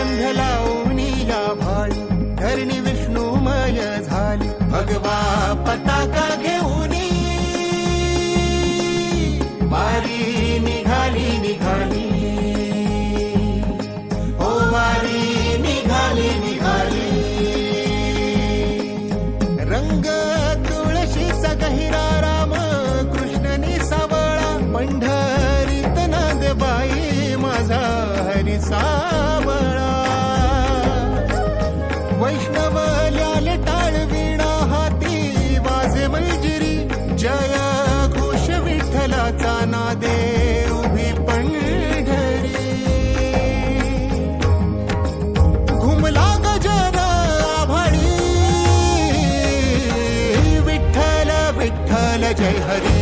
गंध लावणी या भाळी धरणी विष्णुमय झाली भगवा पताका घेऊनी वारी निघाली निघाली ओ वारी निघाली निघाली रंग तुळशीचा गहिरा राम कृष्णनी सावळा पंढरीत नांदबाई माझा हरी सावळा वैष्णव ल्याल टाळ वीणा हाती वाजे मंजिरी जय घोष विठ्ठलाचा नादे उभी पंढरी घुमला गजर आभाळी विठ्ठल विठ्ठल जय हरी